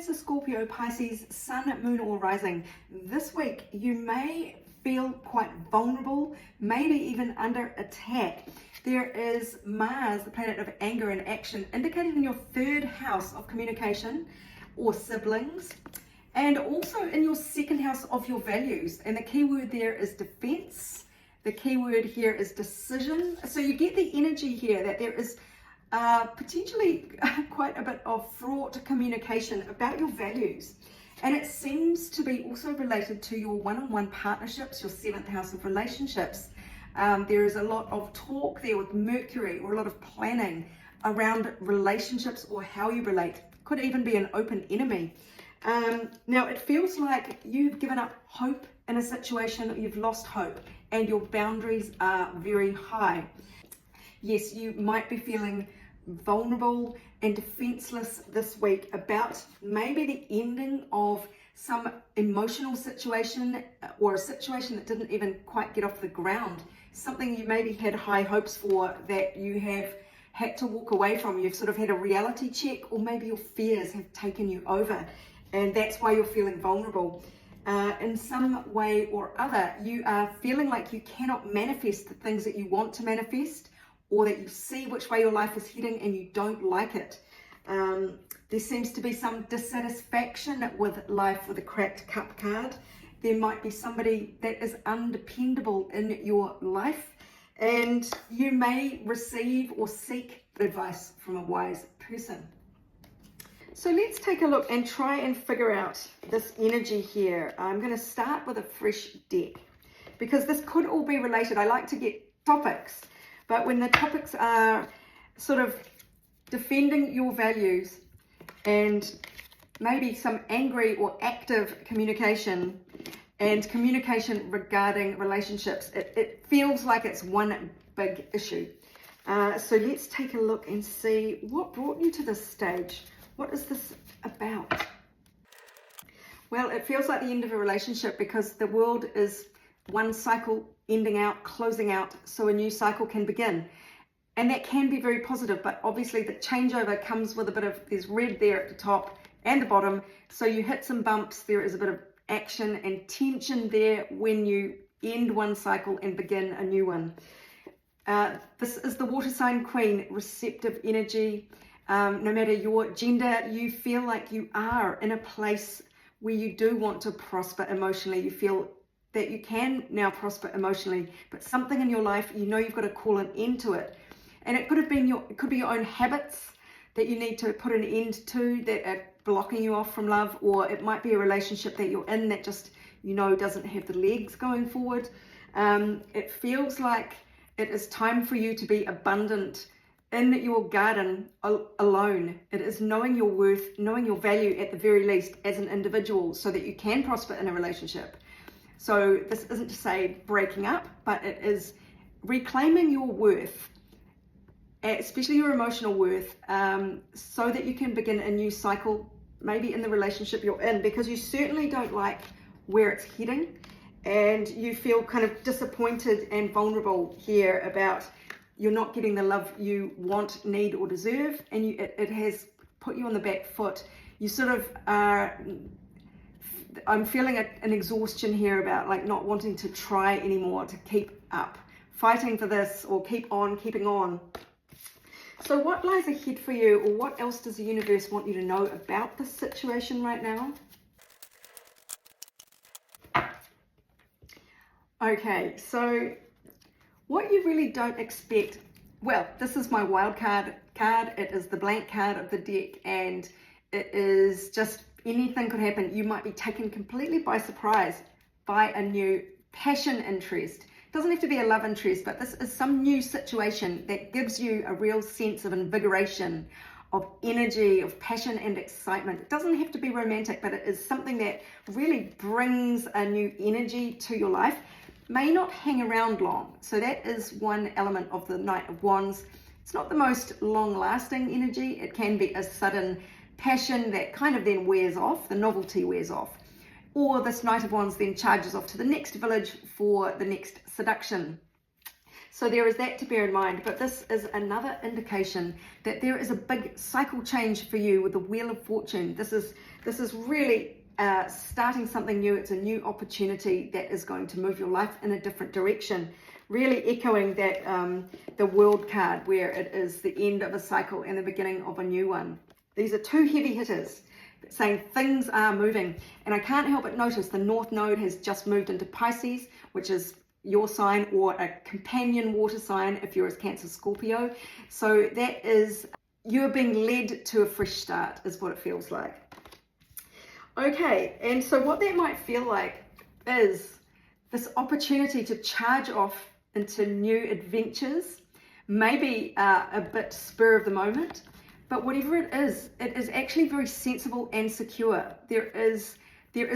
Cancer, Scorpio, Pisces, Sun, Moon or Rising. This week you may feel quite vulnerable, maybe even under attack. There is Mars, the planet of anger and action, indicated in your third house of communication or siblings, and also in your second house of your values. And the key word there is defense. The key word here is decision. So you get the energy here that there is potentially quite a bit of fraught communication about your values. And it seems to be also related to your one-on-one partnerships, your seventh house of relationships. There is a lot of talk there with Mercury, or a lot of planning around relationships or how you relate. Could even be an open enemy. Now it feels like you've given up hope in a situation, you've lost hope, and your boundaries are very high. Yes, you might be feeling vulnerable and defenseless this week about maybe the ending of some emotional situation or a situation that didn't even quite get off the ground. Something you maybe had high hopes for that you have had to walk away from. You've sort of had a reality check, or maybe your fears have taken you over, and that's why you're feeling vulnerable. In some way or other, you are feeling like you cannot manifest the things that you want to manifest, or that you see which way your life is heading and you don't like it. There seems to be some dissatisfaction with life with a cracked cup card. There might be somebody that is undependable in your life, and you may receive or seek advice from a wise person. So let's take a look and try and figure out this energy here. I'm going to start with a fresh deck, because this could all be related. I like to get topics, but when the topics are sort of defending your values and maybe some angry or active communication and communication regarding relationships, it feels like it's one big issue. So let's take a look and see what brought you to this stage. What is this about? Well, it feels like the end of a relationship, because the world is one cycle ending out, closing out, so a new cycle can begin. And that can be very positive, but obviously the changeover comes with a bit of, there's red there at the top and the bottom, so you hit some bumps. There is a bit of action and tension there when you end one cycle and begin a new one. This is the water sign queen, receptive energy. No matter your gender, you feel like you are in a place where you do want to prosper emotionally. You feel that you can now prosper emotionally, but something in your life, you know, you've got to call an end to it. And it could have been it could be your own habits that you need to put an end to that are blocking you off from love, or it might be a relationship that you're in that just, you know, doesn't have the legs going forward. It feels like it is time for you to be abundant in your garden alone. It is knowing your worth, knowing your value at the very least as an individual, so that you can prosper in a relationship. So this isn't to say breaking up, but it is reclaiming your worth, especially your emotional worth, so that you can begin a new cycle, maybe in the relationship you're in, because you certainly don't like where it's heading, and you feel kind of disappointed and vulnerable here about you're not getting the love you want, need, or deserve, and it has put you on the back foot. You sort of are, I'm feeling an exhaustion here about like not wanting to try anymore to keep up, fighting for this, or keep on keeping on. So what lies ahead for you, or what else does the universe want you to know about this situation right now? Okay, so what you really don't expect, well, this is my wild card. It is the blank card of the deck, and it is just anything could happen. You might be taken completely by surprise by a new passion interest. It doesn't have to be a love interest, but this is some new situation that gives you a real sense of invigoration, of energy, of passion and excitement. It doesn't have to be romantic, but it is something that really brings a new energy to your life. May not hang around long. So that is one element of the Knight of Wands. It's not the most long-lasting energy. It can be a sudden passion that kind of then wears off, the novelty wears off. Or this Knight of Wands then charges off to the next village for the next seduction. So there is that to bear in mind, but this is another indication that there is a big cycle change for you with the Wheel of Fortune. This is really starting something new. It's a new opportunity that is going to move your life in a different direction. Really echoing that the World card, where it is the end of a cycle and the beginning of a new one. These are two heavy hitters saying things are moving. And I can't help but notice the North Node has just moved into Pisces, which is your sign, or a companion water sign if you're a Cancer Scorpio. So that is, you're being led to a fresh start is what it feels like. Okay, and so what that might feel like is this opportunity to charge off into new adventures, maybe a bit spur of the moment, but whatever it is actually very sensible and secure. There is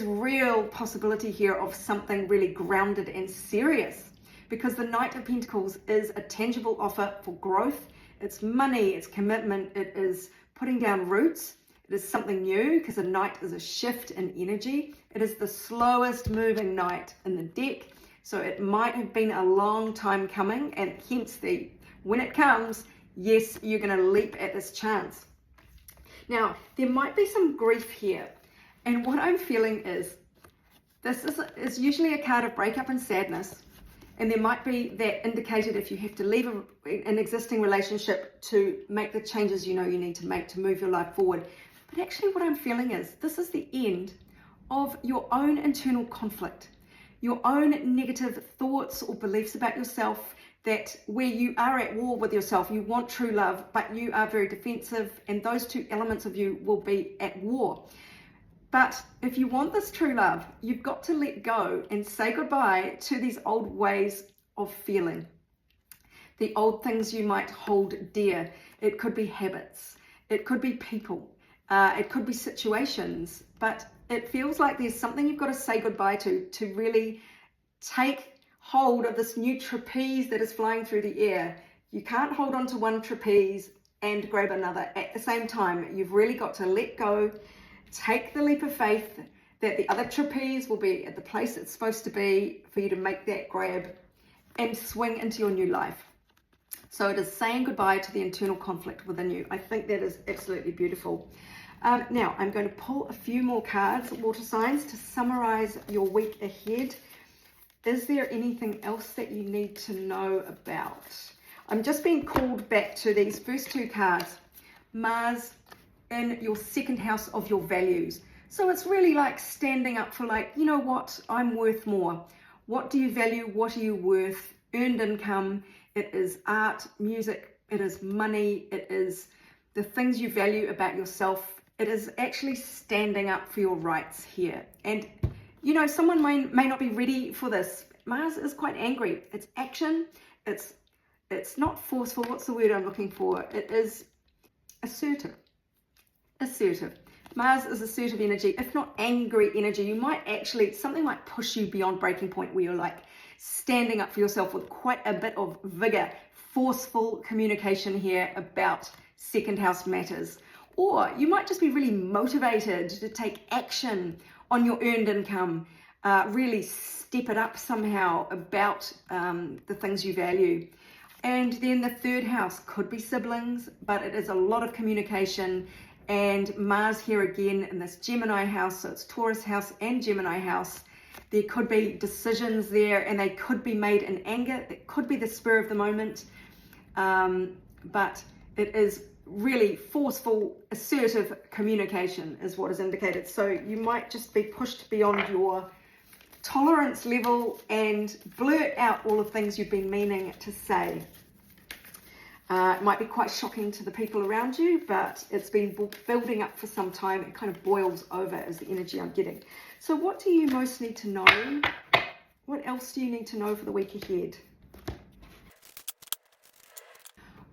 real possibility here of something really grounded and serious, because the Knight of Pentacles is a tangible offer for growth. It's money, it's commitment, it is putting down roots. It is something new, because a Knight is a shift in energy. It is the slowest moving Knight in the deck, so it might have been a long time coming, and hence when it comes, yes, you're going to leap at this chance. Now, there might be some grief here, and what I'm feeling is this is usually a card of breakup and sadness, and there might be that indicated if you have to leave an existing relationship to make the changes you know you need to make to move your life forward. But actually what I'm feeling is this is the end of your own internal conflict, your own negative thoughts or beliefs about yourself, that where you are at war with yourself, you want true love, but you are very defensive, and those two elements of you will be at war. But if you want this true love, you've got to let go and say goodbye to these old ways of feeling, the old things you might hold dear. It could be habits, it could be people, it could be situations, but it feels like there's something you've got to say goodbye to really take hold of this new trapeze that is flying through the air. You can't hold on to one trapeze and grab another at the same time. You've really got to let go, take the leap of faith that the other trapeze will be at the place it's supposed to be for you to make that grab and swing into your new life. So it is saying goodbye to the internal conflict within you. I think that is absolutely beautiful. Now I'm going to pull a few more cards, water signs, to summarize your week ahead. Is there anything else that you need to know about? I'm just being called back to these first two cards. Mars in your second house of your values. So it's really like standing up for, like, you know what, I'm worth more. What do you value? What are you worth? Earned income. It is art, music. It is money. It is the things you value about yourself. It is actually standing up for your rights here. And you know, someone may not be ready for this. Mars is quite angry. It's action. It's not forceful. What's the word I'm looking for? It is assertive. Assertive. Mars is assertive energy, if not angry energy. You might actually, something might push you beyond breaking point where you're like standing up for yourself with quite a bit of vigor, forceful communication here about second house matters. Or you might just be really motivated to take action on your earned income, really step it up somehow about the things you value. And then the third house could be siblings, but it is a lot of communication. And Mars here again in this Gemini house, so it's Taurus house and Gemini house. There could be decisions there, and they could be made in anger. It could be the spur of the moment, but it is really forceful, assertive communication is what is indicated. So you might just be pushed beyond your tolerance level and blurt out all the things you've been meaning to say. It might be quite shocking to the people around you, but it's been building up for some time. It kind of boils over is the energy I'm getting. So what do you most need to know? What else do you need to know for the week ahead?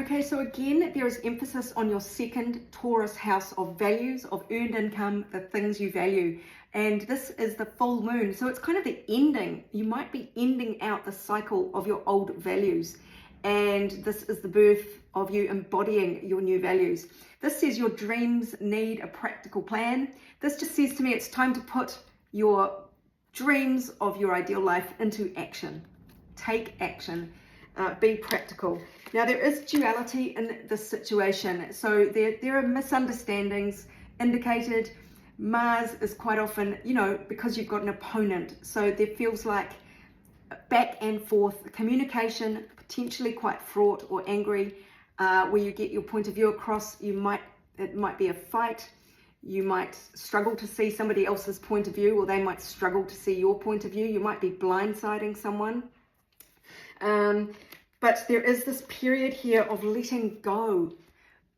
Okay, so again, there is emphasis on your second Taurus house of values, of earned income, the things you value. And this is the full moon. So it's kind of the ending. You might be ending out the cycle of your old values. And this is the birth of you embodying your new values. This says your dreams need a practical plan. This just says to me it's time to put your dreams of your ideal life into action. Take action. be practical. Now, there is duality in this situation. So there are misunderstandings indicated. Mars is quite often, because you've got an opponent. So there feels like back and forth communication, potentially quite fraught or angry, where you get your point of view across. It might be a fight. You might struggle to see somebody else's point of view, or they might struggle to see your point of view. You might be blindsiding someone. But there is this period here of letting go,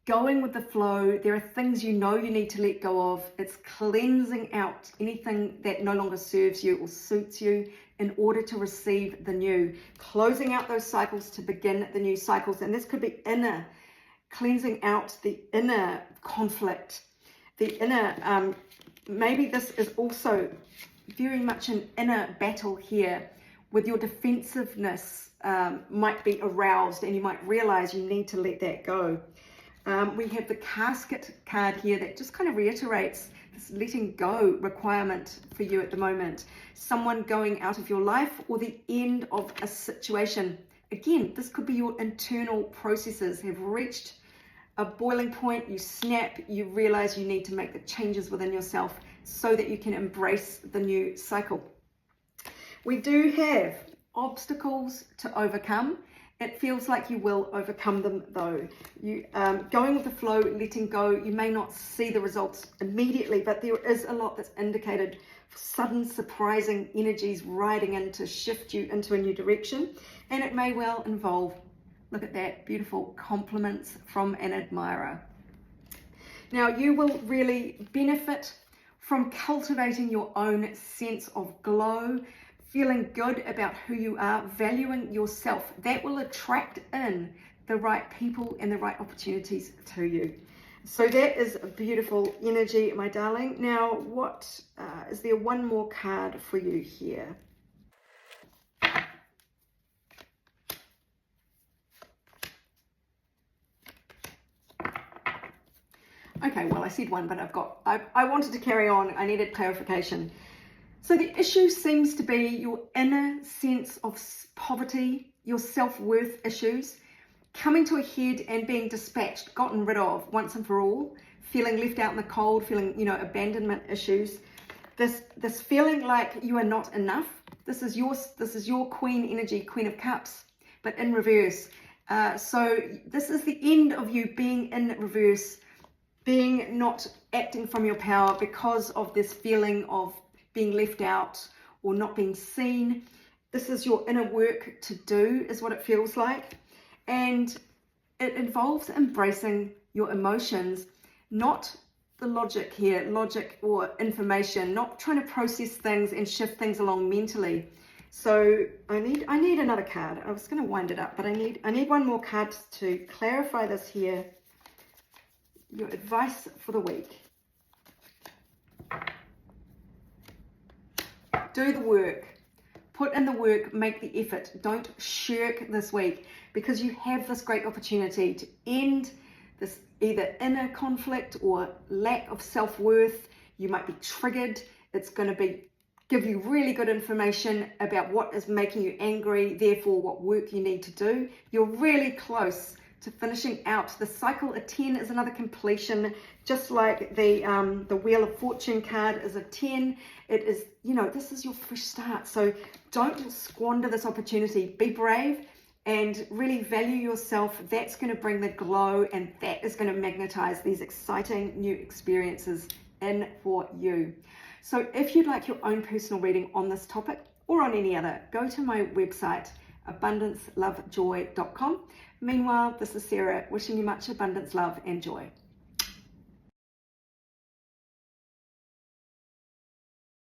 going with the flow. There are things you need to let go of. It's cleansing out anything that no longer serves you or suits you in order to receive the new. Closing out those cycles to begin the new cycles. And this could be inner, cleansing out the inner conflict. The inner, maybe this is also very much an inner battle here with your defensiveness might be aroused, and you might realize you need to let that go. We have the casket card here that just kind of reiterates this letting go requirement for you at the moment. Someone going out of your life, or the end of a situation. Again, this could be your internal processes have reached a boiling point. You snap, you realize you need to make the changes within yourself so that you can embrace the new cycle. We do have obstacles to overcome. It feels like you will overcome them though. You going with the flow, letting go. You may not see the results immediately, but there is a lot that's indicated for sudden surprising energies riding in to shift you into a new direction. And it may well involve, look at that, beautiful compliments from an admirer. Now, you will really benefit from cultivating your own sense of glow, feeling good about who you are, valuing yourself. That will attract in the right people and the right opportunities to you. So that is a beautiful energy, my darling. Now, what is there one more card for you here? Okay, well, I said one, but I wanted to carry on. I needed clarification. So the issue seems to be your inner sense of poverty, your self-worth issues, coming to a head and being dispatched, gotten rid of once and for all, feeling left out in the cold, feeling, abandonment issues. This feeling like you are not enough. This is your queen energy, Queen of Cups, but in reverse. So this is the end of you being in reverse, being not acting from your power because of this feeling of being left out or not being seen. This is your inner work to do, is what it feels like. And it involves embracing your emotions, not the logic here, logic or information, not trying to process things and shift things along mentally. So I need another card. I was going to wind it up, but I need one more card to clarify this here. Your advice for the week. Do the work. Put in the work, make the effort. Don't shirk this week, because you have this great opportunity to end this either inner conflict or lack of self-worth. You might be triggered. It's going to give you really good information about what is making you angry, therefore what work you need to do. You're really close to finishing out the cycle. A 10 is another completion, just like the Wheel of Fortune card is a 10. It is, this is your fresh start. So don't squander this opportunity. Be brave and really value yourself. That's going to bring the glow, and that is going to magnetize these exciting new experiences in for you. So if you'd like your own personal reading on this topic or on any other, go to my website, abundancelovejoy.com. Meanwhile, this is Sarah, wishing you much abundance, love, and joy.